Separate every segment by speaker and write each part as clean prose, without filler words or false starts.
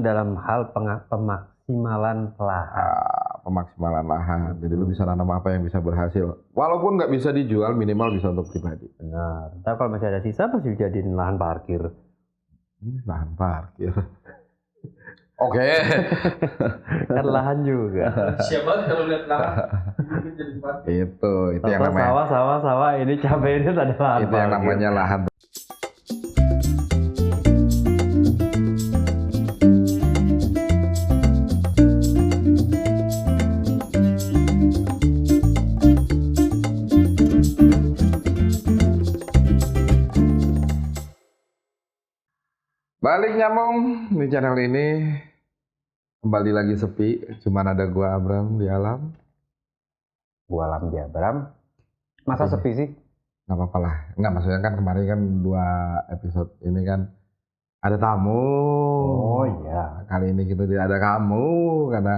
Speaker 1: dalam hal pemaksimalan lahan.
Speaker 2: Pemaksimalan lahan. Jadi lu bisa nanam apa yang bisa berhasil. Walaupun nggak bisa dijual, minimal bisa untuk pribadi.
Speaker 1: Benar. Tapi kalau masih ada sisa pasti dijadiin lahan parkir.
Speaker 2: Lahan parkir. Oke.
Speaker 1: Kan lahan juga.
Speaker 3: Siapa kalau lihat lahan jadi parkir.
Speaker 2: Itu yang namanya.
Speaker 1: Sawah ini cabai ini ada lahan.
Speaker 2: Itu yang namanya lahan. Balik nyambung di channel ini. Kembali lagi sepi, cuman ada gua Abram di alam.
Speaker 1: Gua Alam di Abram. Masa sepi sih?
Speaker 2: Nggak apa-apa lah. Nggak, maksudnya kan kemarin kan 2 episode ini kan ada tamu.
Speaker 1: Oh iya.
Speaker 2: Kali ini kita tidak ada kamu karena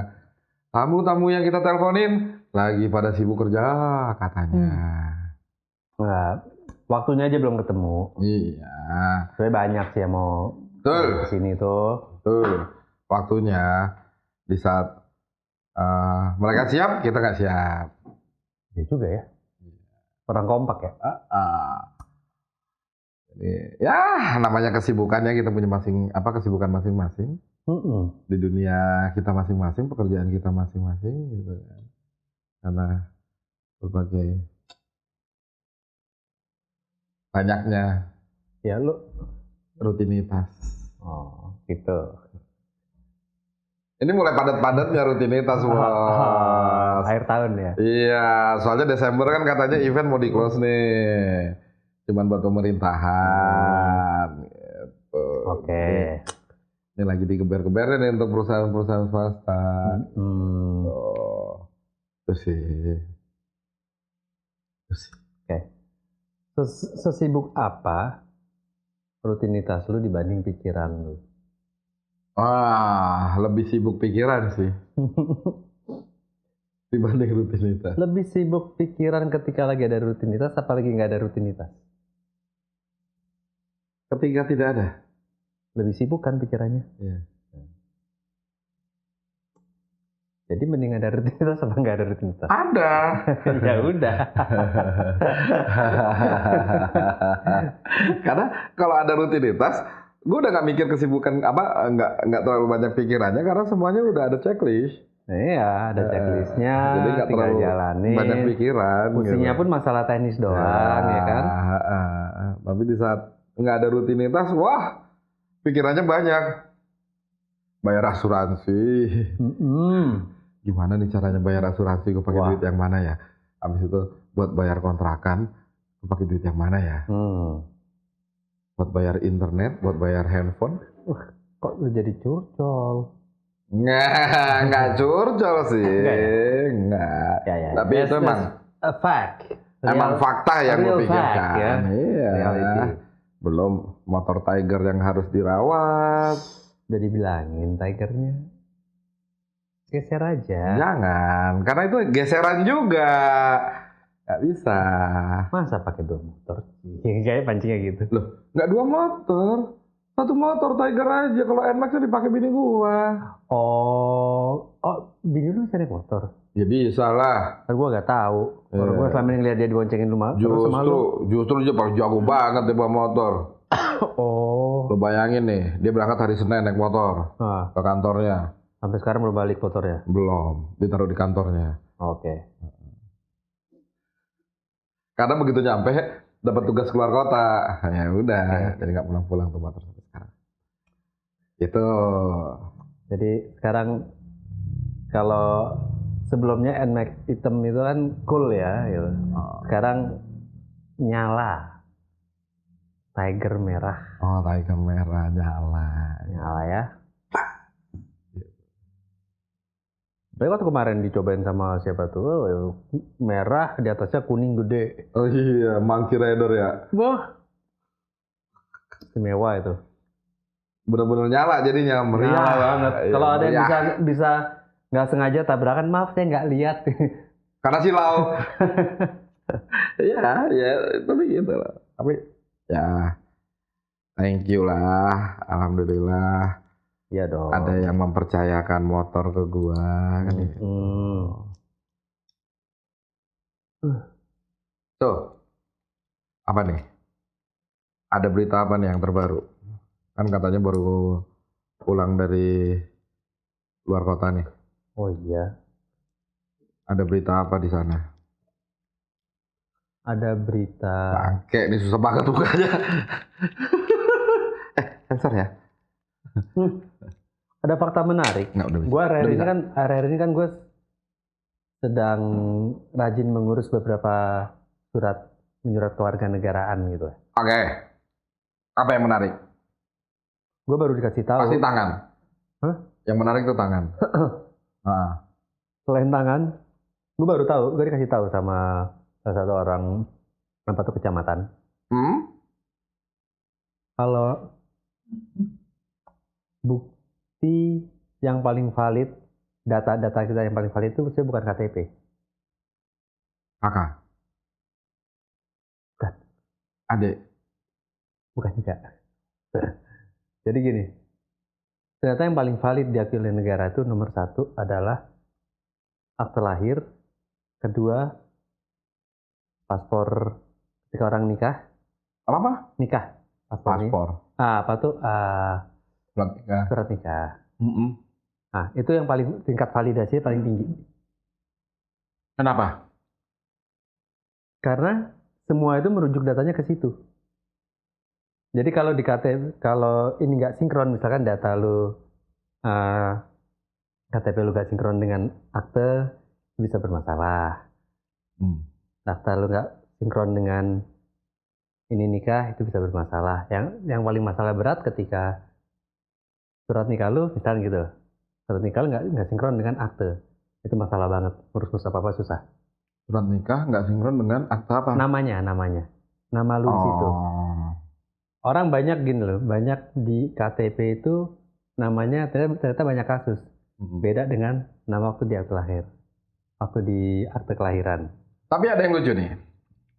Speaker 2: tamu-tamu yang kita teleponin lagi pada sibuk kerja katanya.
Speaker 1: Nggak, waktunya aja belum ketemu.
Speaker 2: Iya.
Speaker 1: Sebenarnya banyak sih yang mau kesini tuh.
Speaker 2: Waktunya di saat mereka siap, kita nggak siap.
Speaker 1: Ya juga ya. Orang kompak ya.
Speaker 2: Jadi, ya namanya kesibukannya kita punya kesibukan masing-masing. Di dunia kita masing-masing, pekerjaan kita masing-masing gitu kan. Karena berbagai banyaknya
Speaker 1: Ya lu.
Speaker 2: rutinitas.
Speaker 1: Oh gitu.
Speaker 2: Ini mulai padat-padatnya rutinitas bos.
Speaker 1: Akhir tahun ya.
Speaker 2: Iya, soalnya Desember kan katanya event mau di-close nih. Cuman buat pemerintahan gitu.
Speaker 1: Oke.
Speaker 2: Ini lagi digeber-geberin nih untuk perusahaan-perusahaan swasta. Itu sih.
Speaker 1: Oke. Sesibuk apa rutinitas lu dibanding pikiran lu?
Speaker 2: Wah, lebih sibuk pikiran sih dibanding rutinitas.
Speaker 1: Lebih sibuk pikiran ketika lagi ada rutinitas, apalagi nggak ada rutinitas?
Speaker 2: Ketika tidak ada.
Speaker 1: Lebih sibuk kan pikirannya?
Speaker 2: Iya.
Speaker 1: Jadi mending ada rutinitas apa nggak ada rutinitas?
Speaker 2: Ada.
Speaker 1: Ya udah.
Speaker 2: Karena kalau ada rutinitas, gue udah nggak mikir kesibukan nggak terlalu banyak pikirannya karena semuanya udah ada checklist.
Speaker 1: Iya, ada checklistnya.
Speaker 2: Jadi nggak
Speaker 1: tinggal
Speaker 2: terlalu
Speaker 1: jalanin.
Speaker 2: banyak pikiran.
Speaker 1: Fungsinya
Speaker 2: gitu.
Speaker 1: pun masalah teknis doang, ya kan?
Speaker 2: Tapi di saat nggak ada rutinitas, wah pikirannya banyak. Bayar asuransi. Gimana nih caranya bayar asuransi? Gue pakai duit yang mana ya? Habis itu buat bayar kontrakan, gue pakai duit yang mana ya? Buat bayar internet, buat bayar handphone.
Speaker 1: Kok lu jadi curcol?
Speaker 2: Nggak curcol sih. Nggak.
Speaker 1: Ya.
Speaker 2: Tapi itu emang
Speaker 1: a fact.
Speaker 2: Emang fakta yang gue pikirkan.
Speaker 1: Ya?
Speaker 2: Iya.
Speaker 1: Reality.
Speaker 2: Belum motor Tiger yang harus dirawat.
Speaker 1: Udah dibilangin Tigernya. Geser aja.
Speaker 2: Jangan, karena itu geseran juga. Nggak bisa.
Speaker 1: Masa pakai 2 motor? Kayaknya pancingnya gitu.
Speaker 2: Loh, nggak 2 motor. 1 motor Tiger aja. Kalau NMAX dipakai bini gua.
Speaker 1: Oh, bini lu bisa naik motor?
Speaker 2: Ya bisa lah.
Speaker 1: Gua nggak tahu. Kalau gua selama ini ngeliat dia diboncengin rumah.
Speaker 2: Justru dia paling jago banget dia bawa motor.
Speaker 1: Oh.
Speaker 2: Lo bayangin nih, dia berangkat hari Senin naik motor ke kantornya.
Speaker 1: Sampai sekarang belum balik motornya?
Speaker 2: Belum, ditaruh di kantornya.
Speaker 1: Oke.
Speaker 2: Karena begitu nyampe dapat tugas keluar kota, ya udah, jadi nggak pulang-pulang tuh motor sampai sekarang. Itu.
Speaker 1: Jadi sekarang kalau sebelumnya NMAX hitam itu kan cool ya, gitu. Sekarang nyala. Tiger merah.
Speaker 2: Oh, Tiger merah
Speaker 1: nyala ya. Tapi waktu kemarin dicobain sama siapa tuh, merah di atasnya kuning gede.
Speaker 2: Oh iya, Monkey Rider ya.
Speaker 1: Wah, istimewa itu.
Speaker 2: Bener-bener nyala jadinya, meriah.
Speaker 1: Nyala banget. Kalau ada yang
Speaker 2: meriah.
Speaker 1: bisa nggak sengaja tabrakan, maaf saya nggak lihat.
Speaker 2: Karena silau. ya, tapi gitu lah. Tapi ya, thank you lah, alhamdulillah.
Speaker 1: Iya dong.
Speaker 2: Ada yang mempercayakan motor ke gua kan gitu. Tuh, apa nih? Ada berita apa nih yang terbaru? Kan katanya baru pulang dari luar kota nih.
Speaker 1: Oh iya.
Speaker 2: Ada berita apa di sana?
Speaker 1: Ada berita.
Speaker 2: Bangke, ini susah banget bukanya. Sensor ya?
Speaker 1: Ada fakta menarik.
Speaker 2: Nggak, udah bisa.
Speaker 1: Gue akhir-akhir ini kan gue sedang rajin mengurus beberapa menyurat kewarganegaraan gitu.
Speaker 2: Oke. Apa yang menarik?
Speaker 1: Gue baru dikasih tahu.
Speaker 2: Pasti tangan.
Speaker 1: Hah?
Speaker 2: Yang menarik itu tangan. Nah.
Speaker 1: Selain tangan, gue baru tahu. Gue dikasih tahu sama salah satu orang satu kecamatan. Kalau bukti yang paling valid, data-data kita yang paling valid itu sebenarnya bukan KTP.
Speaker 2: Kakak.
Speaker 1: Bukan.
Speaker 2: Adik.
Speaker 1: Bukan juga. Jadi gini, ternyata yang paling valid diakui oleh negara itu nomor 1 adalah akte lahir, kedua paspor ketika orang nikah.
Speaker 2: Apa?
Speaker 1: Nikah.
Speaker 2: Paspor.
Speaker 1: Apa tuh?
Speaker 2: Surat nikah.
Speaker 1: Surat nikah. Nah, itu yang paling tingkat validasi paling tinggi.
Speaker 2: Kenapa?
Speaker 1: Karena semua itu merujuk datanya ke situ. Jadi kalau di KTP, kalau ini nggak sinkron, misalkan data lu KTP lu nggak sinkron dengan akte, bisa bermasalah. Data lu nggak sinkron dengan ini nikah, itu bisa bermasalah. Yang paling masalah berat ketika surat nikah lu, misalnya gitu, surat nikah lu nggak sinkron dengan akte, itu masalah banget. Urus apa-apa susah.
Speaker 2: Surat nikah nggak sinkron dengan akte apa?
Speaker 1: Namanya, nama lu di situ. Orang banyak gini loh, banyak di KTP itu namanya ternyata banyak kasus. Beda dengan nama waktu di akte lahir, waktu di akte kelahiran.
Speaker 2: Tapi ada yang lucu nih.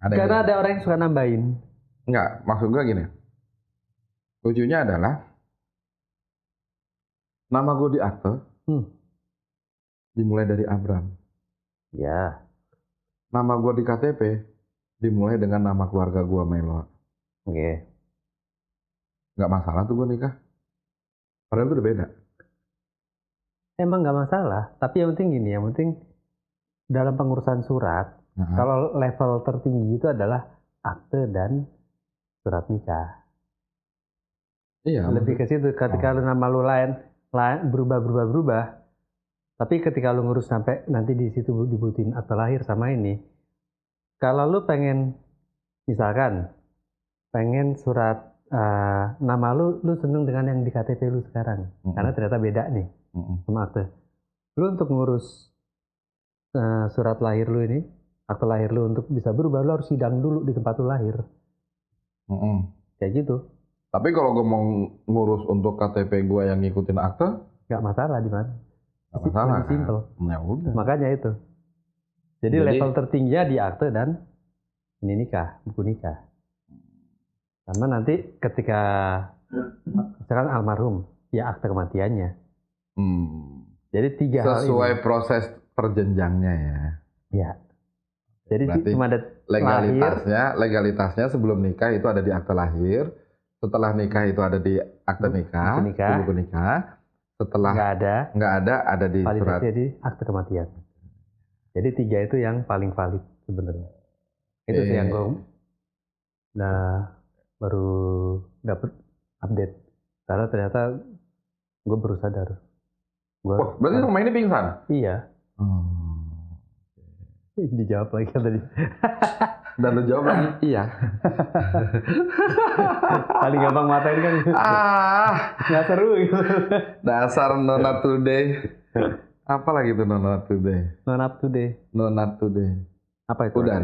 Speaker 1: Karena ada orang yang suka nambahin.
Speaker 2: Enggak, maksud gue gini. Lucunya adalah nama gue di akte dimulai dari Abram.
Speaker 1: Ya.
Speaker 2: Nama gue di KTP dimulai dengan nama keluarga gue Melo.
Speaker 1: Oke.
Speaker 2: Nggak masalah tuh gue nikah. Padahal itu udah beda.
Speaker 1: Emang nggak masalah, tapi yang penting gini, yang penting dalam pengurusan surat, kalau level tertinggi itu adalah akte dan surat nikah.
Speaker 2: Iya.
Speaker 1: Lebih ke situ. Ketika lu nama lu lain berubah. Tapi ketika lu ngurus sampai nanti di situ dibutuhin akte lahir sama ini, kalau lu pengen, misalkan pengen surat nama lu seneng dengan yang di KTP lu sekarang, karena ternyata beda nih sama akte. Lu untuk ngurus surat lahir lu ini, akte lahir lu untuk bisa berubah, lu harus sidang dulu di tempat lu lahir. Kayak gitu.
Speaker 2: Tapi kalau gue mau ngurus untuk KTP gue yang ngikutin akte,
Speaker 1: nggak masalah di mana.
Speaker 2: Nggak masalah.
Speaker 1: Lebih simple.
Speaker 2: Ya udah.
Speaker 1: Makanya itu. Jadi level tertingginya di akte dan ini nikah, buku nikah. Sama nanti ketika misalkan almarhum, ya akte kematiannya. Jadi 3 hal ini.
Speaker 2: Sesuai proses perjenjangnya ya.
Speaker 1: Ya. Jadi
Speaker 2: berarti
Speaker 1: cuma ada
Speaker 2: legalitasnya sebelum nikah itu ada di akte lahir. Setelah nikah itu ada di akte nikah, di buku nikah. Setelah nggak ada di surat.
Speaker 1: Jadi akte kematian. Jadi 3 itu yang paling valid sebenarnya. Itu sih yang gue baru dapet update. Karena ternyata gue baru sadar.
Speaker 2: Berarti rumah ini pingsan?
Speaker 1: Iya. Dijawab lagi kan tadi.
Speaker 2: Dan lu jawab lagi, iya.
Speaker 1: Paling gampang matain kan. Nggak seru gitu.
Speaker 2: Dasar nonat today. Apa lagi tuh nonat today?
Speaker 1: Nonat today. Apa itu?
Speaker 2: Udah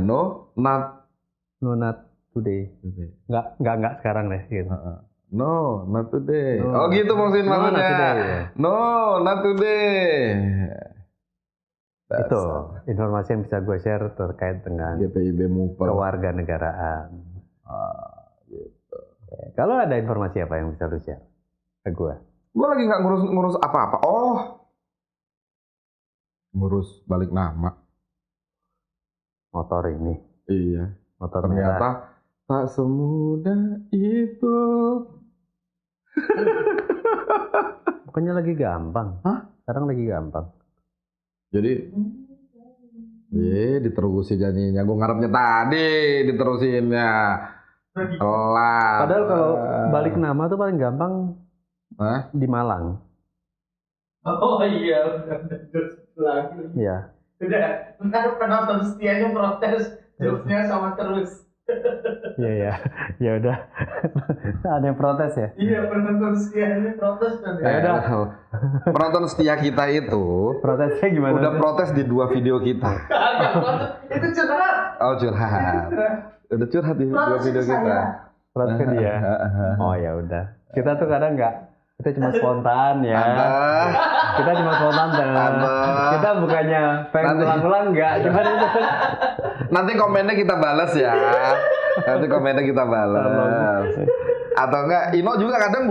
Speaker 1: Nonat today. Nggak sekarang deh gitu.
Speaker 2: No, not today. Oh gitu maksudnya. No, not today.
Speaker 1: Itu informasi yang bisa gue share terkait dengan
Speaker 2: GPIB Mupel,
Speaker 1: kewarganegaraan.
Speaker 2: Gitu.
Speaker 1: Kalau ada informasi apa yang bisa lu share ke gue?
Speaker 2: Gue lagi nggak ngurus apa-apa. Oh, ngurus balik nama.
Speaker 1: Motor ini.
Speaker 2: Iya.
Speaker 1: Motor
Speaker 2: ternyata
Speaker 1: merah.
Speaker 2: tak semudah itu.
Speaker 1: Bukannya lagi gampang?
Speaker 2: Hah?
Speaker 1: Sekarang lagi gampang.
Speaker 2: Jadi, diterusin jadinya. Gue ngarepnya tadi diterusinnya. Kelar.
Speaker 1: Padahal kalau balik nama tuh paling gampang di Malang.
Speaker 3: Oh iya, lagi.
Speaker 1: Iya.
Speaker 3: Udah, ntar penonton setianya protes, terusnya sama terus.
Speaker 1: Iya. Ya udah. Ada yang protes ya?
Speaker 3: Iya, penonton setianya protes kan ya.
Speaker 1: Ya udah.
Speaker 2: Penonton setia kita itu
Speaker 1: Protesnya gimana?
Speaker 2: udah
Speaker 1: sih?
Speaker 2: protes di 2 video kita.
Speaker 3: Itu curhat.
Speaker 2: Oh, curhat. Udah curhat di 2 video kita.
Speaker 1: Protes ke dia. Oh ya udah. Kita tuh kadang kita cuma spontan ya. Kita cuma spontan dan kita bukannya pengen ulang-ulang enggak, cuma itu.
Speaker 2: Nanti komennya kita balas ya. Nanti komennya kita balas. Atau enggak, Ino juga kadang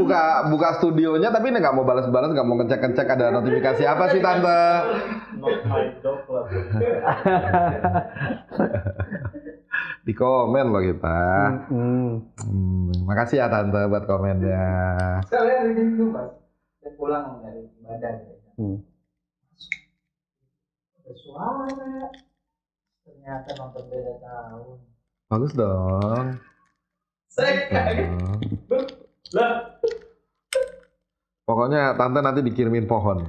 Speaker 2: buka studionya tapi ini nggak mau balas-balas, nggak mau ngecek ada notifikasi apa sih tante.
Speaker 3: Not my dog lah.
Speaker 2: Di komen loh kita. Makasih ya tante buat komennya.
Speaker 3: Saya lihat ini dulu mas, saya pulang dari ibadah gitu. Ada suara, ternyata nonton beda tahun.
Speaker 2: Bagus dong.
Speaker 3: Saya kaget. Lah,
Speaker 2: Pokoknya tante nanti dikirimin pohon.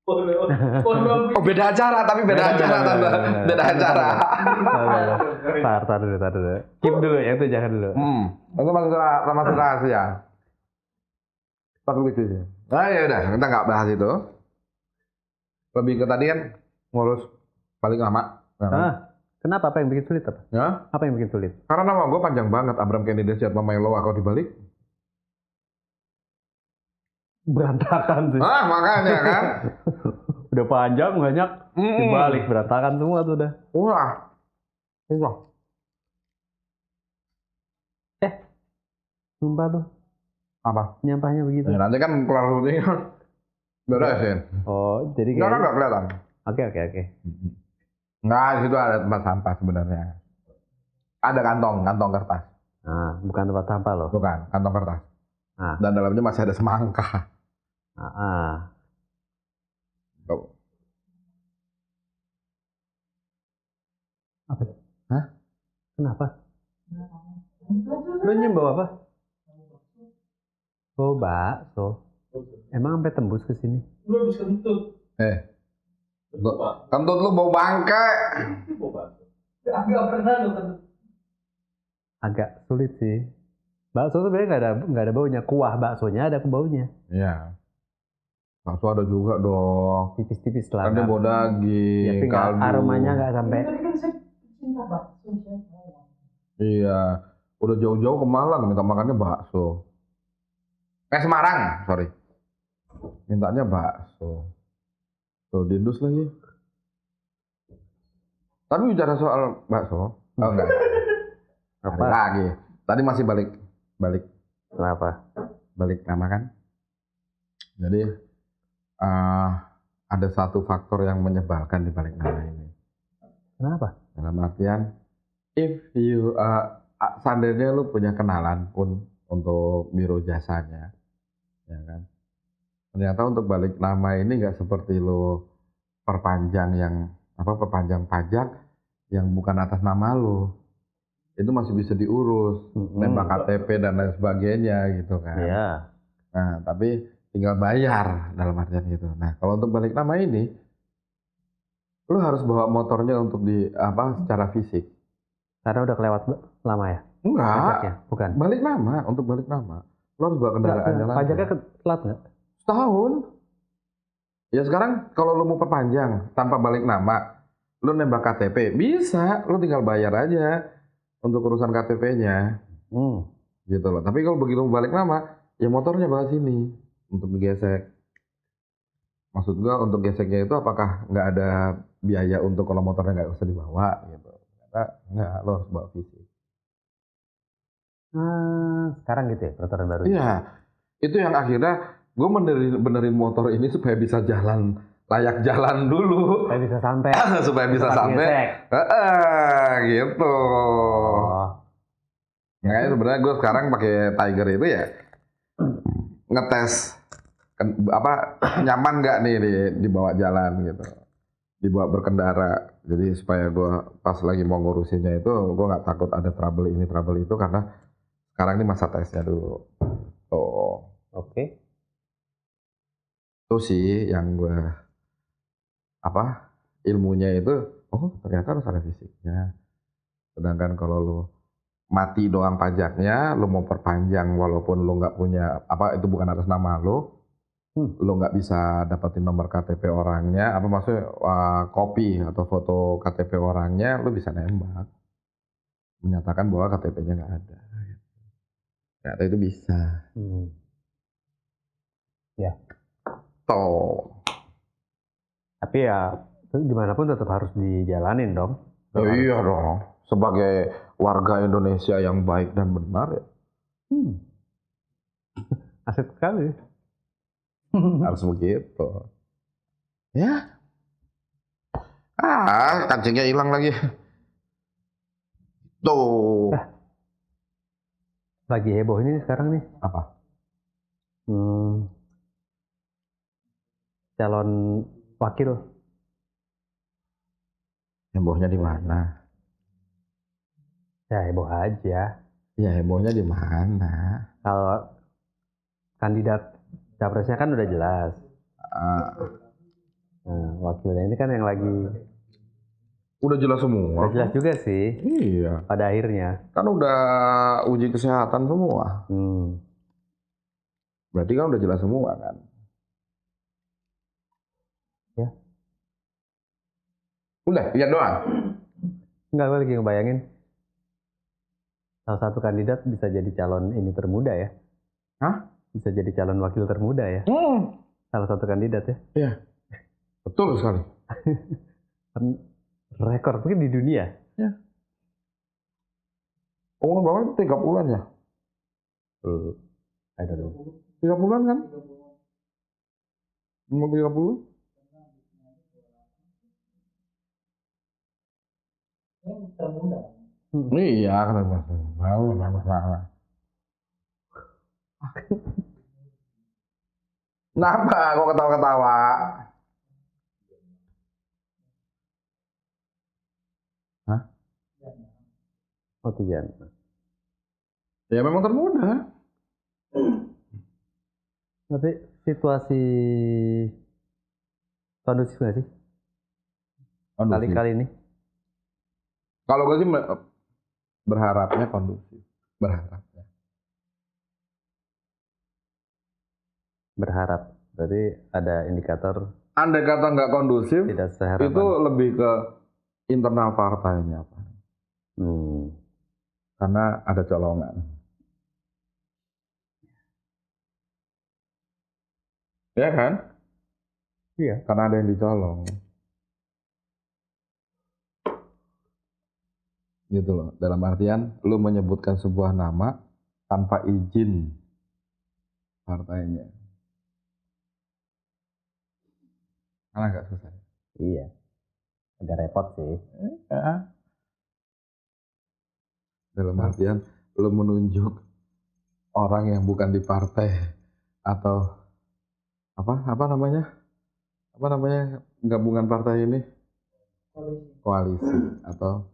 Speaker 3: pohon
Speaker 2: Oh beda acara, tapi beda acara tante. Beda acara.
Speaker 1: Tar dulu. Keep dulu ya, itu jangan dulu.
Speaker 2: Itu masih rahasia. Tak lucu sih. Nah ya udah, kita nggak bahas itu. Lebih ke tadi kan ngurus paling lama.
Speaker 1: Kenapa? Apa yang bikin sulit apa?
Speaker 2: Ya?
Speaker 1: Apa yang bikin sulit?
Speaker 2: Karena nama gue panjang banget. Abraham Kennedy Siat Milo aku dibalik.
Speaker 1: Berantakan sih.
Speaker 2: Makanya kan.
Speaker 1: Udah panjang banyak, dibalik berantakan semua tuh udah.
Speaker 2: Udah.
Speaker 1: Sumpah tuh.
Speaker 2: Apa?
Speaker 1: Nyampahnya begitu.
Speaker 2: Ya, nanti kan kelar syuting kan. Beresin.
Speaker 1: Oh, jadi
Speaker 2: Enggak
Speaker 1: kayak.
Speaker 2: nggak kelihatan.
Speaker 1: Oke.
Speaker 2: Nggak, di situ ada tempat sampah sebenarnya. Ada kantong kertas.
Speaker 1: Bukan tempat sampah loh.
Speaker 2: Bukan, kantong kertas. Dan dalamnya masih ada semangka. Tuh.
Speaker 1: Apa?
Speaker 2: Hah?
Speaker 1: Kenapa? Lu nyembawa apa? Oh, bakso. Emang sampai tembus ke sini?
Speaker 3: Lu habis kentut.
Speaker 2: Kentut lu bau bangke.
Speaker 3: Agak pernah lu kentut.
Speaker 1: Agak sulit sih. Bakso sebenarnya nggak ada baunya. Kuah baksonya ada baunya.
Speaker 2: Iya. Bakso ada juga dong.
Speaker 1: Tipis-tipis lah.
Speaker 2: Kan dia bau daging,
Speaker 1: tapi
Speaker 2: kaldu.
Speaker 1: aromanya nggak sampai.
Speaker 3: Tapi kan saya cinta bakso.
Speaker 2: Iya. Udah jauh-jauh ke Malang minta makannya bakso. Semarang, sorry. Mintanya bakso. Tuh, diindus lagi. Tapi bicara soal bakso, enggak. Apa lagi? Tadi masih balik.
Speaker 1: Kenapa?
Speaker 2: Balik nama kan? Jadi ada satu faktor yang menyebalkan di balik nama ini.
Speaker 1: Kenapa?
Speaker 2: Dalam artian, if you seandainya lu punya kenalan pun untuk biro jasanya, ya kan? Ternyata untuk balik nama ini nggak seperti lu perpanjang pajak yang bukan atas nama lu. Itu masih bisa diurus, nembak KTP dan lain sebagainya gitu kan.
Speaker 1: Iya.
Speaker 2: Nah, tapi tinggal bayar dalam artian gitu. Nah, kalau untuk balik nama ini, lu harus bawa motornya untuk secara fisik.
Speaker 1: Karena udah kelewat lama ya?
Speaker 2: Enggak.
Speaker 1: Pajaknya? Bukan.
Speaker 2: Balik nama, untuk balik nama. Lu harus bawa kendaraannya langsung.
Speaker 1: Pajaknya telat nggak?
Speaker 2: Setahun. Ya sekarang kalau lu mau perpanjang tanpa balik nama, lu nembak KTP, bisa. Lu tinggal bayar aja untuk urusan KTP-nya. Gitu loh. Tapi kalau begitu balik nama, ya motornya bawa sini untuk digesek. Maksud gua untuk geseknya itu apakah nggak ada biaya untuk kalau motornya nggak usah dibawa gitu. Nggak, lo harus bawa fisik.
Speaker 1: Sekarang gitu ya peraturan baru?
Speaker 2: Iya, itu yang akhirnya gue benerin motor ini supaya bisa jalan, layak jalan dulu.
Speaker 1: Supaya bisa sampai.
Speaker 2: Supaya bisa sampai. Gitu. Makanya sebenarnya gue sekarang pakai Tiger itu ya ngetes nyaman nggak nih dibawa jalan gitu, dibawa berkendara. Jadi supaya gue pas lagi mau ngurusinnya itu gue nggak takut ada trouble ini trouble itu, karena sekarang ini masa tesnya dulu.
Speaker 1: Oke.
Speaker 2: Itu sih yang gue ilmunya itu, ternyata harus ada fisiknya. Sedangkan kalau lu mati doang pajaknya, lu mau perpanjang walaupun lu nggak punya itu bukan atas nama lu nggak bisa dapetin nomor KTP orangnya, maksudnya kopi atau foto KTP orangnya, lu bisa nembak menyatakan bahwa KTP-nya nggak ada. Ternyata itu bisa.
Speaker 1: Ya.
Speaker 2: Tapi
Speaker 1: ya gimana pun tetap harus dijalanin dong.
Speaker 2: Iya dong. Sebagai warga Indonesia yang baik dan benar ya.
Speaker 1: Asik sekali.
Speaker 2: Harus begitu. Ya. Kancingnya hilang lagi. Tuh.
Speaker 1: Lagi heboh ini sekarang nih.
Speaker 2: Apa?
Speaker 1: Calon wakil.
Speaker 2: Hebohnya di mana?
Speaker 1: Ya heboh aja.
Speaker 2: Ya hebohnya di mana?
Speaker 1: Kalau kandidat capresnya kan udah jelas. Nah, wakilnya ini kan yang lagi.
Speaker 2: Udah jelas semua.
Speaker 1: Udah jelas juga sih.
Speaker 2: Iya.
Speaker 1: Pada akhirnya.
Speaker 2: Kan udah uji kesehatan semua. Berarti kan udah jelas semua kan?
Speaker 1: Ya.
Speaker 2: Udah, lihat doang.
Speaker 1: Enggak, gue lagi ngebayangin salah satu kandidat bisa jadi calon ini termuda ya.
Speaker 2: Hah?
Speaker 1: Bisa jadi calon wakil termuda ya. Salah satu kandidat ya.
Speaker 2: Iya. Betul sekali.
Speaker 1: Rekor mungkin di dunia.
Speaker 2: Ya. Umur berapa? 3 bulan ya?
Speaker 1: I don't know.
Speaker 2: 3 bulan kan? Umur 30?
Speaker 3: Termuda.
Speaker 2: Iya, kan Kenapa kok ketawa-ketawa? Hah?
Speaker 1: Oh, 3.
Speaker 2: Ya memang termuda.
Speaker 1: Tapi situasi kondusif nggak sih? Kali-kali ini.
Speaker 2: Kalau gue sih berharapnya kondusif.
Speaker 1: Berharap. Berarti ada indikator.
Speaker 2: Andai kata nggak kondusif,
Speaker 1: tidak seharapan.
Speaker 2: Itu lebih ke internal partainya, Pak. Karena ada colongan. Ya kan?
Speaker 1: Iya.
Speaker 2: Karena ada yang dicolong. Gitu loh. Dalam artian, lu menyebutkan sebuah nama tanpa izin partainya. Kan agak susah.
Speaker 1: Iya. Agak repot sih.
Speaker 2: Dalam artian, lu menunjuk orang yang bukan di partai atau apa namanya gabungan partai ini, koalisi atau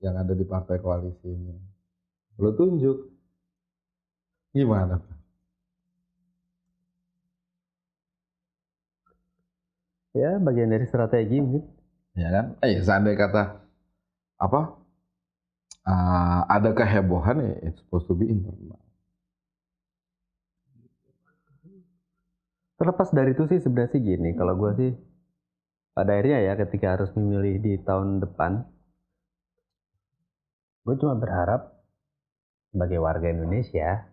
Speaker 2: yang ada di partai koalisinya, lu tunjuk gimana?
Speaker 1: Ya bagian dari strategi mungkin.
Speaker 2: Ya kan? Seandainya kata ada kehebohan ya, it's supposed to be internal.
Speaker 1: Terlepas dari itu sih sebenarnya sih gini, kalau gue sih pada akhirnya ya ketika harus memilih di tahun depan, gue cuma berharap sebagai warga Indonesia,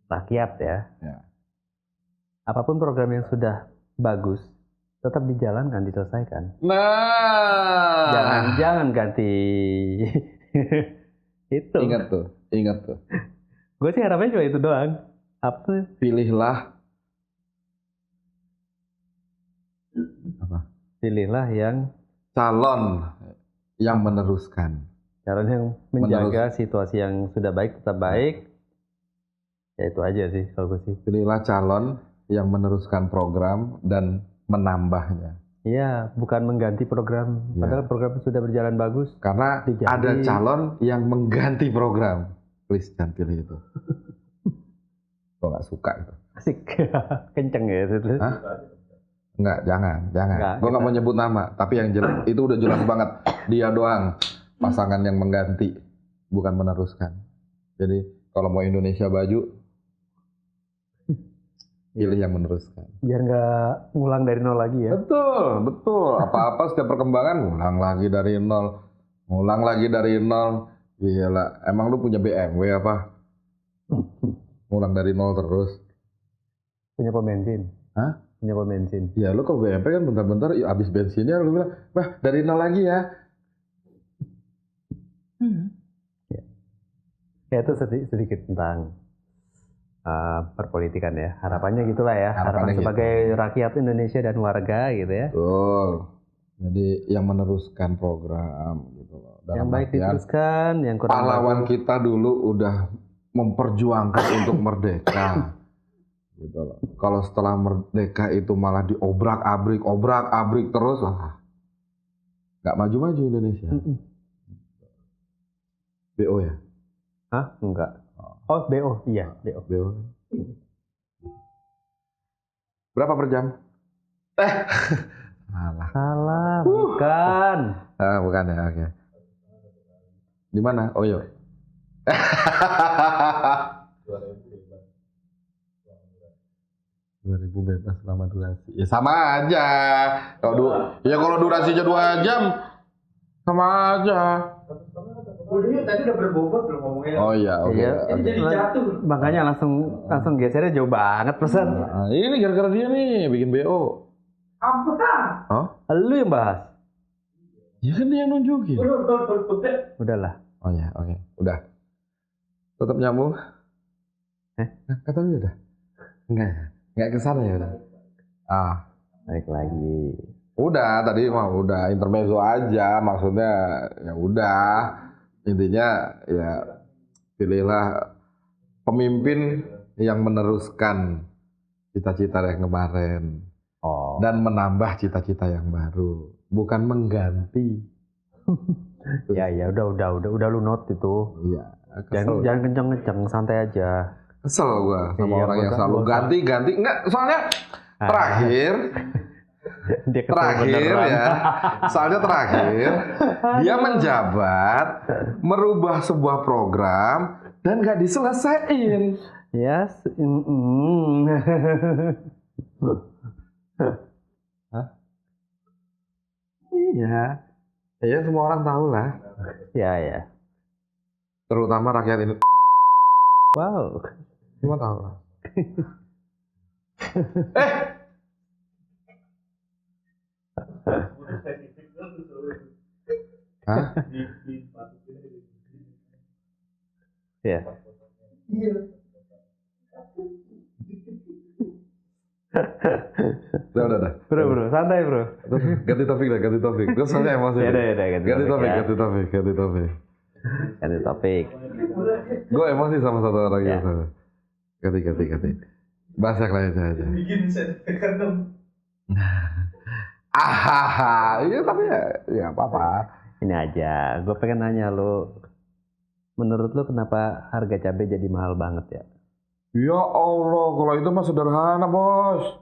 Speaker 1: rakyat ya, apapun program yang sudah bagus, tetap dijalankan, diselesaikan.
Speaker 2: Nah,
Speaker 1: jangan ganti. Itu.
Speaker 2: Ingat tuh.
Speaker 1: Gue sih harapnya cuma itu doang. Apa?
Speaker 2: Pilihlah Apa?
Speaker 1: Pilihlah yang
Speaker 2: Calon yang meneruskan.
Speaker 1: calon yang menjaga situasi yang sudah baik tetap baik. Ya itu aja sih kalau gue sih.
Speaker 2: Pilihlah calon yang meneruskan program dan menambahnya.
Speaker 1: Iya, bukan mengganti program. Padahal program sudah berjalan bagus.
Speaker 2: Karena ada calon yang mengganti program. Please jangan pilih itu. Gue gak suka itu.
Speaker 1: Asik. Kenceng ya itu.
Speaker 2: Hah? Enggak, jangan.
Speaker 1: Enggak,
Speaker 2: Gue gak mau nyebut nama, tapi yang jelas itu udah jelas banget. Dia doang pasangan yang mengganti, bukan meneruskan. Jadi kalau mau Indonesia baju, pilih yang meneruskan.
Speaker 1: Biar nggak ngulang dari nol lagi ya.
Speaker 2: Betul. Apa-apa setiap perkembangan ngulang lagi dari nol. Gila, emang lu punya BMW apa? Ngulang dari nol terus.
Speaker 1: Punya pom bensin.
Speaker 2: Hah?
Speaker 1: Punya pom bensin.
Speaker 2: Ya lu kalau BMW kan bentar-bentar ya, habis bensinnya lu bilang, wah dari nol lagi ya.
Speaker 1: Ya itu sedikit tentang perpolitikan ya. Harapannya gitulah ya. Harapan sebagai rakyat Indonesia dan warga gitu ya.
Speaker 2: Betul. Jadi yang meneruskan program gitu loh.
Speaker 1: Yang baik diteruskan, yang kurang
Speaker 2: pahlawan kita dulu udah memperjuangkan untuk merdeka. Gitu loh. Kalau setelah merdeka itu malah diobrak-abrik terus, wah, nggak maju-maju Indonesia. BO ya?
Speaker 1: Hah? Enggak. Oh, BO. Iya, BO.
Speaker 2: Berapa per jam?
Speaker 1: Salah, bukan.
Speaker 2: Bukan ya, oke. Di mana? Oh iya. 2.000 bebas selama durasi. Ya sama aja. Kalau durasinya 2 jam sama aja.
Speaker 3: Tadi udah berbobot loh ngomongnya.
Speaker 2: Oh iya, oke.
Speaker 3: Jadi jatuh.
Speaker 1: Makanya langsung gesernya jauh banget pesan.
Speaker 2: Ini gara-gara dia nih bikin BO.
Speaker 3: Apa?
Speaker 2: Oh?
Speaker 1: Lu yang bahas.
Speaker 2: Ya kan dia yang nunjukin.
Speaker 1: Udahlah.
Speaker 2: Oh ya, oke. Udah. Tetap nyambung? Kata lu udah? Enggak kesana ya udah.
Speaker 1: Balik lagi.
Speaker 2: Udah, tadi mah udah intermezzo aja, maksudnya ya udah. Intinya ya pilihlah pemimpin yang meneruskan cita-cita yang kemarin. Dan menambah cita-cita yang baru, bukan mengganti.
Speaker 1: Ya udah lu note itu.
Speaker 2: Iya.
Speaker 1: Jangan kenceng-kenceng, santai aja.
Speaker 2: Kesel gua sama orang yang selalu ganti. Enggak, soalnya terakhir ya. Soalnya terakhir dia menjabat, merubah sebuah program dan nggak diselesaiin.
Speaker 1: Yes.
Speaker 2: Hah? Iya. Ya semua orang tahu lah.
Speaker 1: Ya.
Speaker 2: Terutama rakyat ini.
Speaker 1: Wow.
Speaker 2: Semua tahu lah. Hah?
Speaker 1: Ya.
Speaker 3: Iya.
Speaker 2: Udah.
Speaker 1: Bro, santai bro.
Speaker 2: Ganti topik. Gue soalnya emosi.
Speaker 1: Ya udah,
Speaker 2: ganti topik.
Speaker 1: Ganti topik.
Speaker 2: Gue emosi sama satu orang gitu. Ganti. Bahas yang lain aja.
Speaker 3: Bikin sertifikat dong.
Speaker 2: Iya tapi ya apa-apa.
Speaker 1: Ini aja, gue pengen nanya lo. Menurut lo kenapa harga cabai jadi mahal banget ya?
Speaker 2: Ya Allah, kalau itu mah sederhana bos.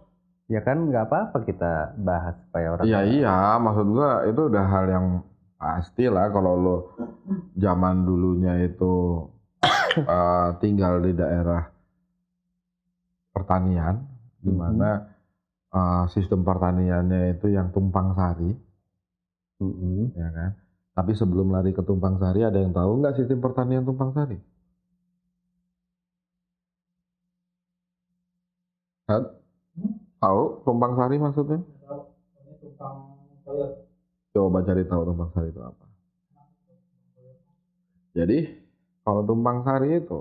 Speaker 1: Ya kan nggak apa-apa kita bahas supaya orang.
Speaker 2: Iya, maksud gua itu udah hal yang pasti lah kalau lo zaman dulunya itu tinggal di daerah pertanian, di mana sistem pertaniannya itu yang tumpang sari, ya kan? Tapi sebelum lari ke tumpang sari, ada yang tahu nggak sistem pertanian tumpang sari? Tahu tumpang sari maksudnya? Coba cari tahu tumpang sari itu apa. Jadi kalau tumpang sari itu,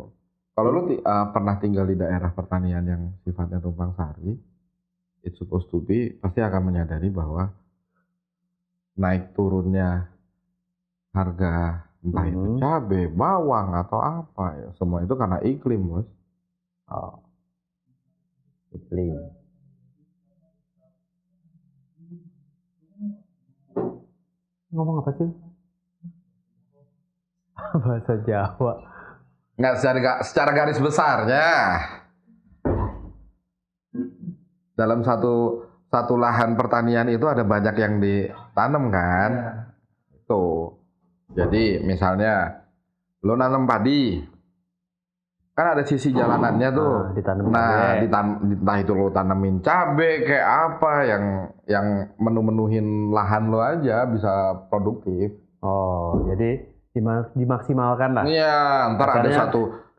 Speaker 2: kalau lu pernah tinggal di daerah pertanian yang sifatnya tumpang sari, it's supposed to be, pasti akan menyadari bahwa naik turunnya harga entah itu cabai, bawang atau apa ya, semua itu karena iklim, Bos.
Speaker 1: Oh. Iklim. Ngomong apa sih? Bahasa Jawa.
Speaker 2: Nggak secara garis besarnya. Dalam satu lahan pertanian itu ada banyak yang ditanam kan. Tuh. Jadi misalnya lo nanam padi. Kan ada sisi jalanannya tuh. Entah itu lo tanamin cabe kayak apa yang menu-menuhin lahan lo aja bisa produktif.
Speaker 1: Oh, jadi dimaksimalkan lah.
Speaker 2: Iya, ntar ada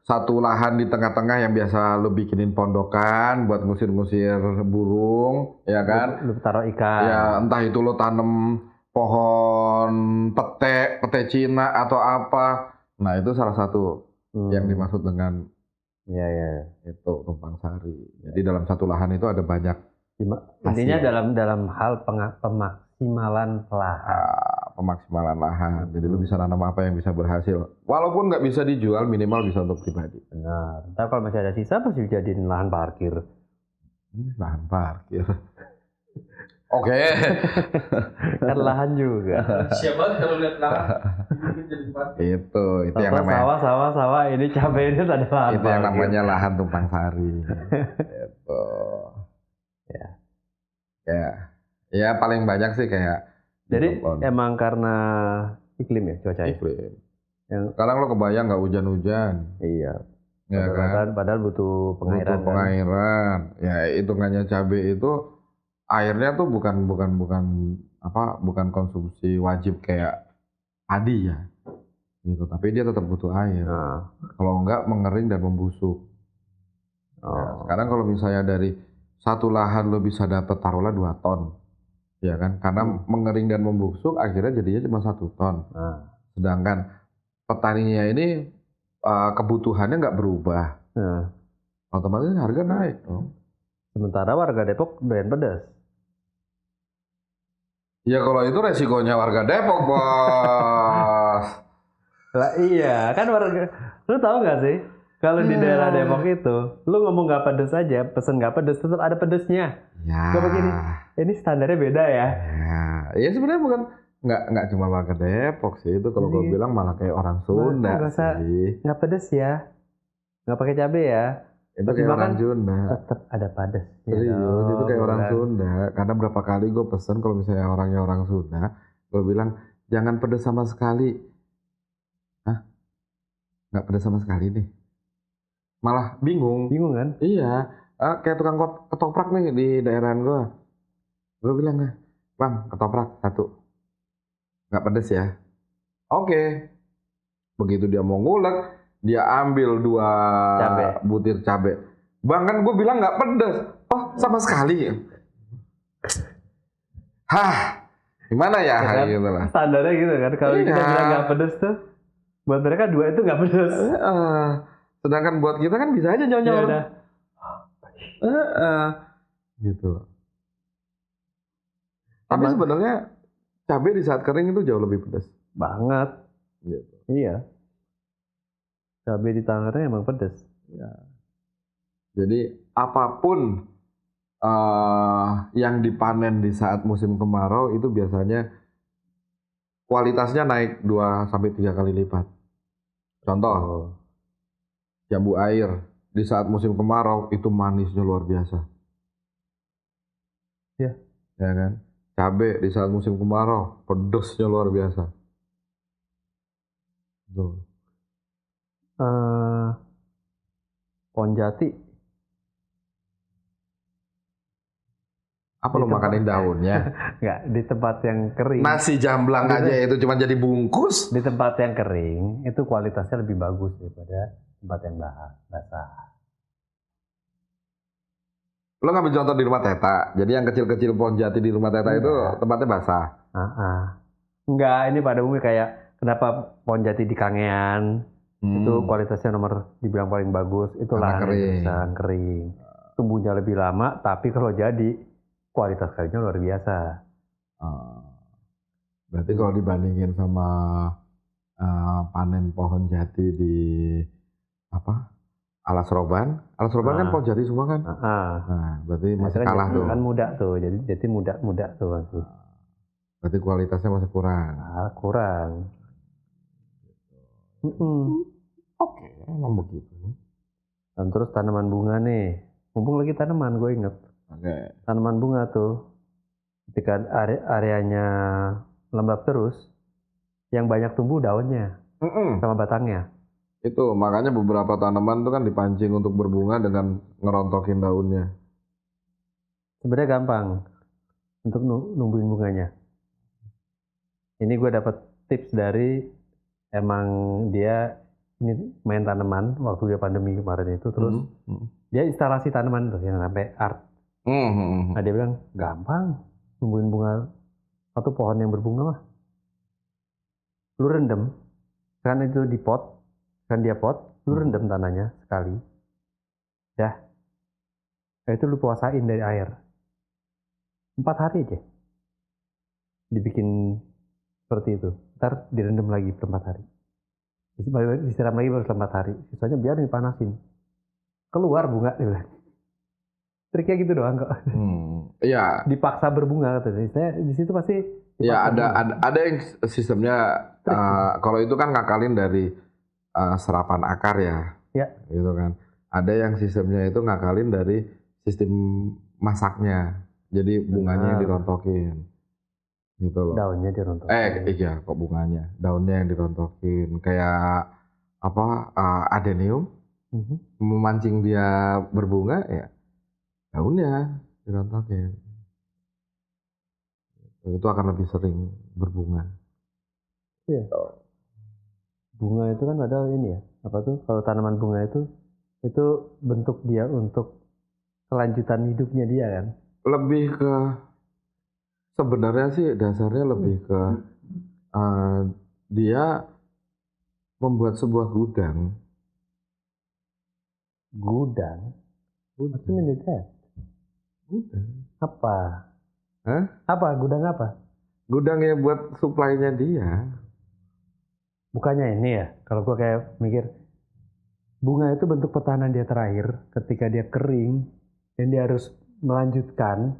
Speaker 2: satu lahan di tengah-tengah yang biasa lo bikinin pondokan buat ngusir-ngusir burung, ya kan?
Speaker 1: Lo taruh ikan.
Speaker 2: Ya, entah itu lo tanam pohon pete Cina atau apa. Nah, itu salah satu yang dimaksud dengan itu tumpang sari. Jadi dalam satu lahan itu ada banyak.
Speaker 1: Intinya dalam hal pemaksimalan lahan.
Speaker 2: Pemaksimalan lahan. Jadi lu bisa nanam apa yang bisa berhasil. Walaupun nggak bisa dijual, minimal bisa untuk pribadi.
Speaker 1: Benar. Tapi kalau masih ada sisa pasti dijadiin lahan parkir.
Speaker 2: Lahan parkir. Oke.
Speaker 1: Kan lahan juga.
Speaker 3: Siapa kalau lihat lahan jadi parkir.
Speaker 2: Itu yang namanya
Speaker 1: sawah ini cabai ini ada lahan.
Speaker 2: Itu yang namanya lahan tumpang sari. Itu. Ya paling banyak sih kayak.
Speaker 1: Jadi emang karena iklim ya, cuaca
Speaker 2: iklim. Sekarang lo kebayang nggak hujan-hujan?
Speaker 1: Iya.
Speaker 2: Ya kan?
Speaker 1: Padahal butuh pengairan.
Speaker 2: Butuh pengairan. Kan? Ya hitungannya cabai itu airnya tuh bukan konsumsi wajib kayak padi ya. Gitu. Tapi dia tetap butuh air. Kalau enggak mengering dan membusuk. Ya, sekarang kalau misalnya dari satu lahan lo bisa dapat taruhlah 2 ton. Ya kan, karena mengering dan membusuk akhirnya jadinya cuma 1 ton. Sedangkan petaninya ini kebutuhannya nggak berubah. Otomatis harga naik dong.
Speaker 1: Sementara warga Depok doyan pedas.
Speaker 2: Ya kalau itu resikonya warga Depok, Bos.
Speaker 1: Lah iya, kan warga. Lu tahu nggak sih? Kalau di daerah Depok itu, lu ngomong nggak pedes aja, pesen nggak pedes, tetap ada pedesnya.
Speaker 2: Ya.
Speaker 1: Gak begini, ini standarnya beda ya.
Speaker 2: Ya sebenarnya bukan nggak cuma warga Depok sih itu kalau gue bilang malah kayak orang Sunda sih.
Speaker 1: Nggak pedes ya, nggak pakai cabai ya.
Speaker 2: Itu kayak orang Sunda.
Speaker 1: Tetap ada pedes.
Speaker 2: Serius, itu kayak orang Sunda. Karena berapa kali gue pesen kalau misalnya orangnya orang Sunda, gue bilang jangan pedes sama sekali. Hah? Nggak pedes sama sekali nih. Malah bingung kan? Iya, kayak tukang ketoprak nih di daerahan gue bilang bang ketoprak 1, nggak pedes ya? Oke. Begitu dia mau ngulek, dia ambil 2 butir cabai. Bang kan gue bilang nggak pedes, oh sama sekali. Hah, gimana ya?
Speaker 1: Kan,
Speaker 2: gitu lah.
Speaker 1: Standarnya gitu kan, kalau kita bilang nggak pedes tuh, buat mereka 2 itu nggak pedes.
Speaker 2: Sedangkan buat kita kan bisa aja nyonyor. Gitu. Tapi sebenarnya cabai di saat kering itu jauh lebih pedas.
Speaker 1: Banget.
Speaker 2: Gitu.
Speaker 1: Iya. Cabai di tangan kering emang pedas.
Speaker 2: Ya. Jadi apapun yang dipanen di saat musim kemarau itu biasanya kualitasnya naik 2-3 kali lipat. Contoh. Jambu air di saat musim kemarau itu manisnya luar biasa.
Speaker 1: Ya
Speaker 2: kan? Cabai di saat musim kemarau pedesnya luar biasa. Tuh.
Speaker 1: Pohon jati.
Speaker 2: Apa lo makanin daunnya?
Speaker 1: Enggak, di tempat yang kering.
Speaker 2: Nasi jamblang aja itu cuma jadi bungkus.
Speaker 1: Di tempat yang kering itu kualitasnya lebih bagus daripada tempat yang basah.
Speaker 2: Lo ngambil contoh di rumah Teta. Jadi yang kecil-kecil pohon jati di rumah Teta itu tempatnya basah.
Speaker 1: Enggak, ini pada umumnya kayak kenapa pohon jati di Kangean itu kualitasnya nomor dibilang paling bagus. Itu lahan kering. Tumbuhnya lebih lama, tapi kalau jadi kualitas kayunya luar biasa.
Speaker 2: Berarti kalau dibandingin sama panen pohon jati di Alas Roban kan pohon jati semua kan? Nah, berarti masih
Speaker 1: kan
Speaker 2: kalah tuh.
Speaker 1: Kan muda tuh, jadi muda tuh masih.
Speaker 2: Berarti kualitasnya masih kurang.
Speaker 1: Kurang.
Speaker 2: Oke, emang begitu.
Speaker 1: Dan terus tanaman bunga nih, mumpung lagi tanaman, gue inget. Tanaman bunga tuh, ketika areanya lembab terus, yang banyak tumbuh daunnya sama batangnya.
Speaker 2: Itu makanya beberapa tanaman tuh kan dipancing untuk berbunga dengan ngerontokin daunnya.
Speaker 1: Sebenarnya gampang untuk numbuhin bunganya. Ini gue dapat tips dari emang dia ini main tanaman waktu dia pandemi kemarin itu, terus dia instalasi tanaman tuh yang sampai art. Nah dia bilang gampang numbuhin bunga satu pohon yang berbunga mah. Lu rendem kan itu di pot, kan dia pot, lu rendem tanahnya sekali. Dah. Nah, itu lu puasain dari air. 4 hari aja. Dibikin seperti itu. Ntar direndam lagi per 4 hari. Disiram lagi baru 4 hari. Sisanya biar dipanasin. Keluar bunga dia bilang. Triknya gitu doang kok.
Speaker 2: Iya.
Speaker 1: Dipaksa berbunga katanya. Saya di situ pasti.
Speaker 2: Ya ada yang sistemnya. Kalau itu kan ngakalin dari serapan akar ya.
Speaker 1: Ya.
Speaker 2: Gitu kan. Ada yang sistemnya itu ngakalin dari sistem masaknya. Jadi bunganya yang dirontokin. Gitu loh.
Speaker 1: Daunnya dirontokin.
Speaker 2: Iya kok bunganya. Daunnya yang dirontokin. Kayak adenium. Memancing dia berbunga ya. Daunnya dirontokin. Itu akan lebih sering berbunga.
Speaker 1: Iya. Bunga itu kan padahal ini ya. Apa tuh? Kalau tanaman bunga itu bentuk dia untuk kelanjutan hidupnya dia kan.
Speaker 2: Lebih ke sebenarnya sih dasarnya lebih ke dia membuat sebuah gudang.
Speaker 1: Gudang. What's that?
Speaker 2: Gudang.
Speaker 1: Apa?
Speaker 2: Hah?
Speaker 1: Apa? Gudang apa?
Speaker 2: Gudangnya buat suplainya dia.
Speaker 1: Bukannya ini ya? Kalau gua kayak mikir bunga itu bentuk pertahanan dia terakhir ketika dia kering dan dia harus melanjutkan.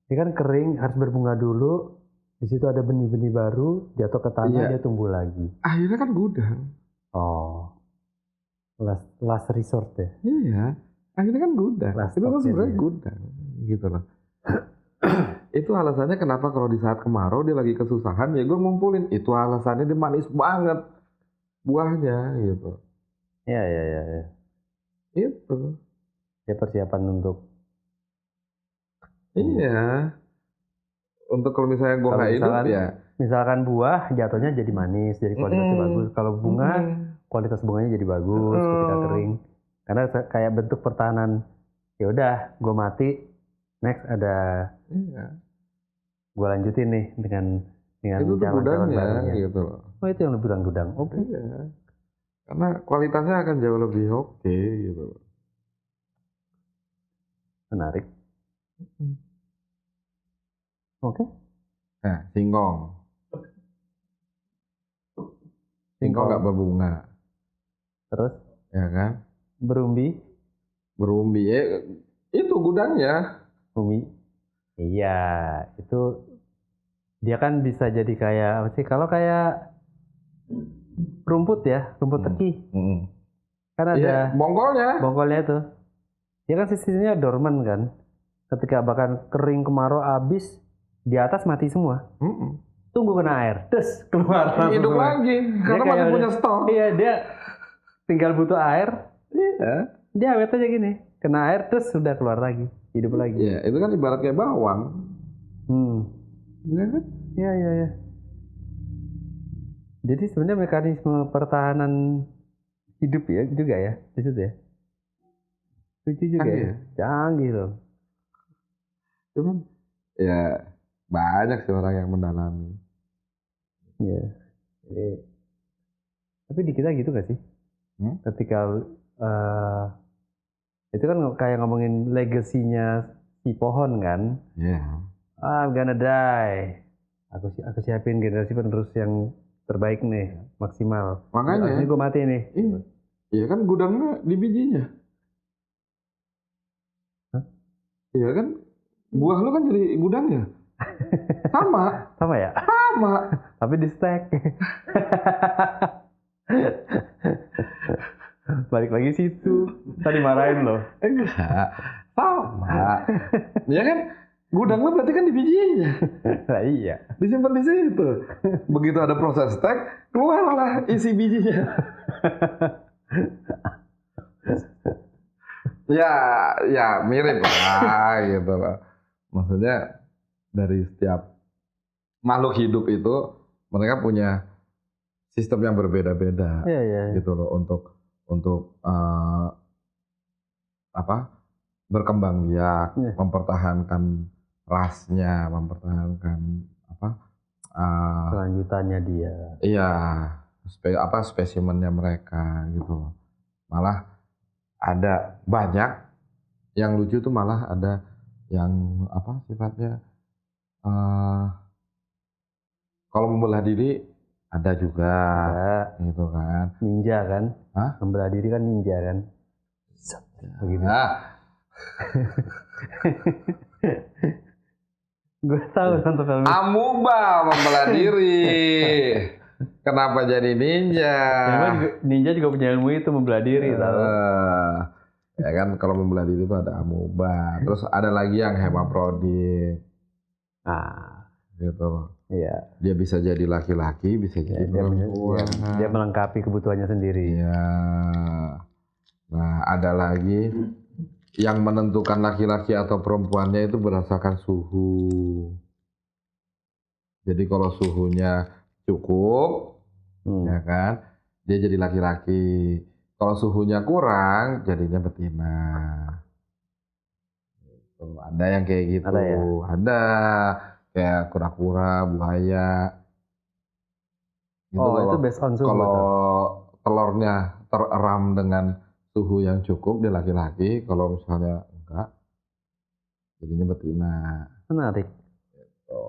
Speaker 1: Dia kan kering harus berbunga dulu. Di situ ada benih-benih baru, jatuh ke tanah, dia tumbuh lagi.
Speaker 2: Akhirnya kan gudang.
Speaker 1: Oh. Last resort ya?
Speaker 2: Iya. Akhirnya kan gudang. Itu kan sebenarnya gudang. Gitu loh. Itu alasannya kenapa kalau di saat kemarau dia lagi kesusahan ya gue ngumpulin. Itu alasannya dia manis banget buahnya gitu.
Speaker 1: Iya.
Speaker 2: Itu.
Speaker 1: Dia persiapan untuk.
Speaker 2: Iya. Untuk kalau misalnya gue nggak hidup ya.
Speaker 1: Misalkan buah jatuhnya jadi manis, jadi kualitasnya bagus. Kalau bunga kualitas bunganya jadi bagus ketika kering. Karena kayak bentuk pertahanan. Ya udah, gue mati. Next ada. Gue lanjutin nih dengan jalan-jalan barunya.
Speaker 2: Gitu loh.
Speaker 1: Oh itu yang lu bilang gudang. Oke.
Speaker 2: Iya. Karena kualitasnya akan jauh lebih oke gitu loh.
Speaker 1: Menarik. Oke.
Speaker 2: Nah, singkong nggak berbunga.
Speaker 1: Terus?
Speaker 2: Ya kan?
Speaker 1: Berumbi,
Speaker 2: itu gudangnya.
Speaker 1: Umbi. Iya, itu dia kan bisa jadi kayak apa sih? Kalau kayak rumput ya, rumput teki. Kan ada bongkolnya tuh. Dia kan sisinya dorman kan. Ketika bahkan kering kemarau habis, di atas mati semua. Tunggu kena air, terus keluar.
Speaker 2: Hidup lagi, karena masih punya stok.
Speaker 1: Iya, dia tinggal butuh air. Iya. Dia awet aja gini, kena air terus sudah keluar lagi, hidup lagi.
Speaker 2: Iya, itu kan ibarat kayak bawang.
Speaker 1: Iya kan? Iya. Jadi sebenarnya mekanisme pertahanan hidup ya juga ya, di situ ya. Lucu juga ya, canggih loh.
Speaker 2: Cuman ya banyak sih orang yang mendalami.
Speaker 1: Iya. Tapi di kita gitu gak sih? Ketika itu kan kayak ngomongin legasinya si pohon kan.
Speaker 2: Iya.
Speaker 1: I'm gonna die. Aku siapin generasi penerus yang terbaik nih, maksimal.
Speaker 2: Makanya.
Speaker 1: Abis ini gue mati nih.
Speaker 2: Iya. Iya kan gudangnya di bijinya.
Speaker 1: Hah?
Speaker 2: Iya kan, buah lu kan jadi gudangnya. Sama.
Speaker 1: Sama ya?
Speaker 2: Sama.
Speaker 1: Tapi di stack. Balik lagi situ. Tadi marahin loh.
Speaker 2: Enggak. Sama. Ya kan, gudang lu berarti kan di bijinya.
Speaker 1: Nah, iya.
Speaker 2: Disimpan di situ. Begitu ada proses stack, keluarlah isi bijinya. ya mirip lah gitu loh. Maksudnya dari setiap makhluk hidup itu mereka punya sistem yang berbeda-beda, gitu loh untuk berkembang biak, mempertahankan rasnya, mempertahankan
Speaker 1: kelanjutannya dia.
Speaker 2: Iya, spesimennya mereka gitu loh. Malah ada banyak yang lucu tuh, malah ada yang sifatnya kalau membelah diri ada juga, gitu kan.
Speaker 1: Ninja kan?
Speaker 2: Hah?
Speaker 1: Membelah diri kan ninja kan? Begitu. Gue tahu nonton film itu.
Speaker 2: Amuba membelah diri. Kenapa jadi ninja?
Speaker 1: Ninja juga punya ilmu itu, membelah diri, tahu?
Speaker 2: Ya kan, kalau membelah diri itu ada amuba. Terus ada lagi yang hemaprodit. Gitu.
Speaker 1: Iya.
Speaker 2: Dia bisa jadi laki-laki, bisa jadi perempuan.
Speaker 1: Dia melengkapi kebutuhannya sendiri.
Speaker 2: Iya. Nah, ada lagi yang menentukan laki-laki atau perempuannya itu berdasarkan suhu. Jadi kalau suhunya cukup, ya kan, dia jadi laki-laki. Kalau suhunya kurang, jadinya betina. Gitu. Ada yang kayak gitu.
Speaker 1: Ada ya?
Speaker 2: Ada. Kayak kura-kura, buaya. Gitu.
Speaker 1: Itu based on suhu.
Speaker 2: Kalau telurnya tereram dengan suhu yang cukup, dia laki-laki. Kalau misalnya enggak, jadinya betina.
Speaker 1: Menarik.
Speaker 2: Gitu.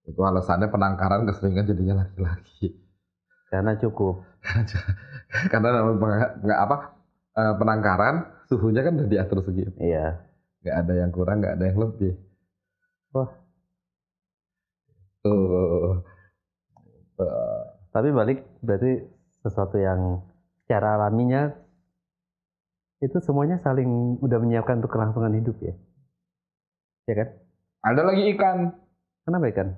Speaker 2: Itu alasannya penangkaran keseringan jadinya laki-laki.
Speaker 1: Karena cukup.
Speaker 2: Karena penangkaran suhunya kan udah diatur segitu.
Speaker 1: Iya.
Speaker 2: Nggak ada yang kurang, nggak ada yang lebih.
Speaker 1: Wah. Tapi balik berarti sesuatu yang secara alaminya itu semuanya saling udah menyiapkan untuk kelangsungan hidup ya. Ya kan?
Speaker 2: Ada lagi ikan.
Speaker 1: Kenapa ikan?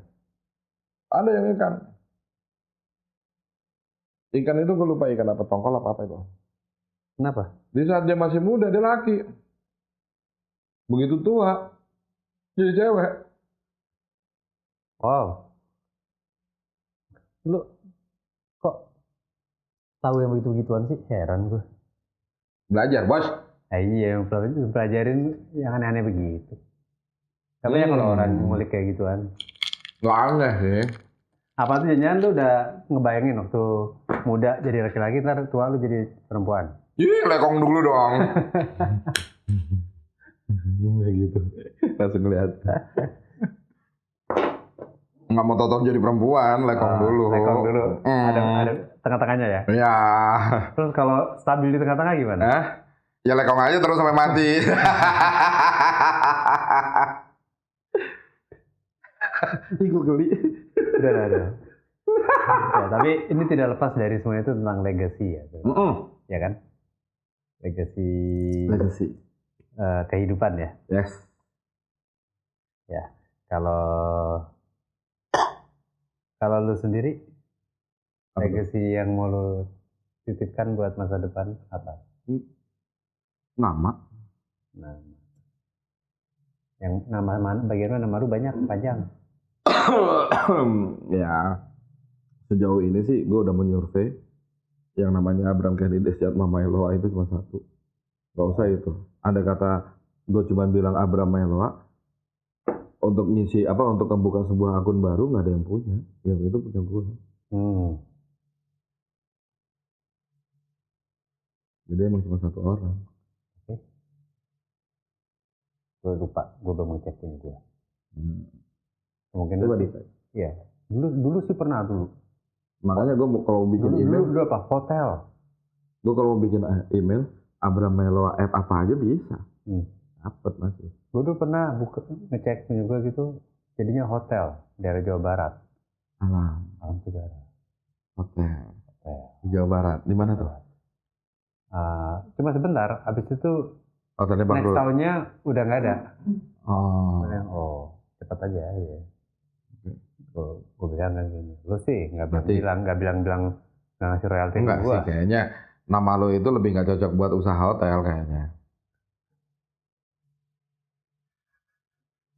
Speaker 2: Ada yang ikan. Ikan itu gue lupa ikan apa, tongkol apa itu.
Speaker 1: Kenapa?
Speaker 2: Di saat dia masih muda dia laki. Begitu tua jadi cewek.
Speaker 1: Wow. Lu kok tahu yang begitu-begituan sih? Heran gue.
Speaker 2: Belajar, bos.
Speaker 1: Iya, pelajarin yang aneh-aneh begitu. Tapi ya kalau orang ngulik kayak gituan.
Speaker 2: Gak aneh sih.
Speaker 1: Apa tuh jangan lu udah ngebayangin waktu muda jadi laki-laki, ntar tua lu jadi perempuan?
Speaker 2: Ih, lekong dulu dong. Kayak gitu. Langsung lihat. Nggak mau tau jadi perempuan, lekong dulu.
Speaker 1: Lekong dulu. Ada tengah-tengahnya ya?
Speaker 2: Iya.
Speaker 1: Terus kalau stabil di tengah-tengah gimana?
Speaker 2: Ya lekong aja terus sampai mati. Gue geli.
Speaker 1: Udah. Ya, tapi ini tidak lepas dari semua itu tentang legacy ya. Ya kan? Legacy. Kehidupan ya.
Speaker 2: Yes.
Speaker 1: Ya. Kalau lu sendiri, legacy yang mau lu titipkan buat masa depan apa?
Speaker 2: Nama.
Speaker 1: Yang bagaimana nama lu banyak, panjang?
Speaker 2: Ya, sejauh ini sih gue udah menyurvei yang namanya Abraham Kennedy Desiat Mamaeloa itu cuma satu. Gak usah itu. Ada kata gue cuma bilang Abraham Mamaeloa untuk ngisi untuk membuka sebuah akun baru, nggak ada yang punya. Yang itu punya gue. Jadi emang cuma satu orang.
Speaker 1: Gue lupa, gue belum ngecek punya gue. Mungkin
Speaker 2: Coba
Speaker 1: itu.
Speaker 2: dicek.
Speaker 1: Iya. Dulu sih pernah dulu.
Speaker 2: Makanya gue kalau mau bikin email,
Speaker 1: Dulu apa? Hotel.
Speaker 2: gue kalau mau bikin email, Abramello app apa aja bisa. Dapet masih.
Speaker 1: Gue dulu pernah ngecek punya gue gitu, jadinya hotel daerah Jawa Barat. Alam Segara.
Speaker 2: Hotel. Jawa Barat. Di mana tuh?
Speaker 1: Cuma sebentar. Habis itu
Speaker 2: Hotelnya
Speaker 1: next
Speaker 2: bangkrut.
Speaker 1: tahunnya udah nggak ada.
Speaker 2: Oh.
Speaker 1: Cepat aja ya. Gue bilang kan gini. Lu sih nggak
Speaker 2: Berarti-
Speaker 1: bilang nggak ngasih royalti ke
Speaker 2: Enggak
Speaker 1: gue.
Speaker 2: sih, kayaknya nama lo itu lebih nggak cocok buat usaha hotel kayaknya.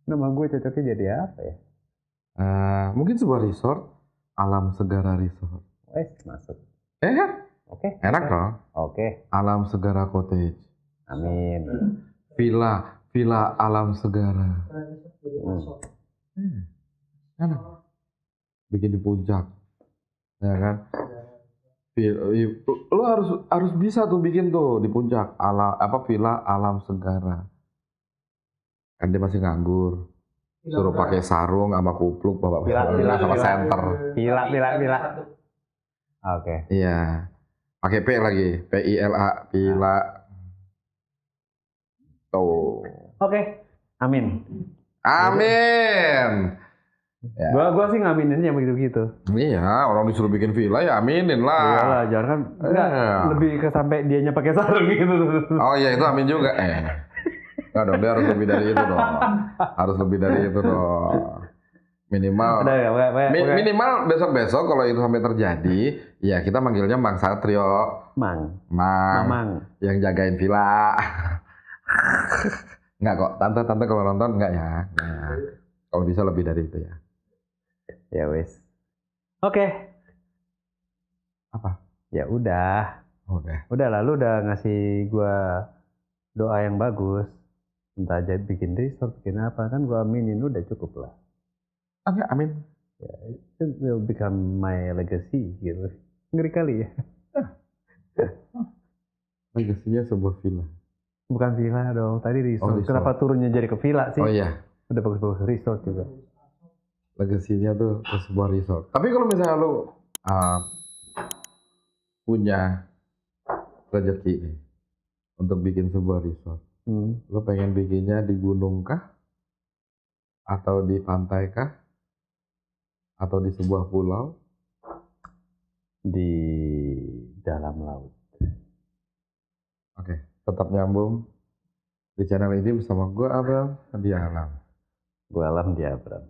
Speaker 1: Nama gue cocoknya jadi apa ya?
Speaker 2: Mungkin sebuah resort, Alam Segara Resort.
Speaker 1: Masuk.
Speaker 2: Kan?
Speaker 1: Oke.
Speaker 2: Enak dong.
Speaker 1: Oke.
Speaker 2: Alam Segara Cottage.
Speaker 1: Amin.
Speaker 2: Villa Alam Segara. Enak. Bikin di puncak. Ya kan? Lu harus bisa tuh bikin tuh di puncak Villa Alam Segara. Kan dia masih nganggur. Suruh pakai sarung sama kupluk bawa
Speaker 1: Villa,
Speaker 2: sama
Speaker 1: villa.
Speaker 2: senter.
Speaker 1: Villa. Oke.
Speaker 2: Iya. Pakai P lagi. PILA. Villa. Tuh.
Speaker 1: Oke. Amin.
Speaker 2: Amin. Ya.
Speaker 1: Gua sih ngaminin yang begitu-gitu.
Speaker 2: Iya, orang disuruh bikin villa ya aminin lah.
Speaker 1: Iyalah, jangan kan enggak lebih ke sampai dianya pakai sarung gitu.
Speaker 2: Oh iya itu amin juga. Enggak dong, dia harus lebih dari itu dong. Harus lebih dari itu dong. Minimal.
Speaker 1: Udah ya,
Speaker 2: minimal besok-besok kalau itu sampai terjadi, ya kita manggilnya Mang Satrio.
Speaker 1: Mamang.
Speaker 2: Yang jagain villa. Enggak kok, tante kalau nonton enggak ya. Nah, kalau bisa lebih dari itu ya.
Speaker 1: Ya wes. Oke.
Speaker 2: Apa?
Speaker 1: Ya udah. Udah lalu udah ngasih gua doa yang bagus. Entah aja bikin resort, bikin apa kan gua aminin udah cukup lah.
Speaker 2: Oke, amin.
Speaker 1: Ya, it will become my legacy gitu. Ngeri kali ya.
Speaker 2: Legasinya sebuah villa.
Speaker 1: Bukan villa dong, tadi resort.
Speaker 2: Resort.
Speaker 1: Kenapa turunnya jadi ke villa sih?
Speaker 2: Oh iya.
Speaker 1: Udah bagus-bagus resort juga.
Speaker 2: Legasinya tuh ke sebuah resort. Tapi kalau misalnya lu punya rezeki nih untuk bikin sebuah resort, lu pengen bikinnya di gunung kah? Atau di pantai kah? Atau di sebuah pulau?
Speaker 1: Di dalam laut.
Speaker 2: Oke, tetap nyambung di channel ini bersama gue Abram di Alam.
Speaker 1: Gue Alam, dia Abram.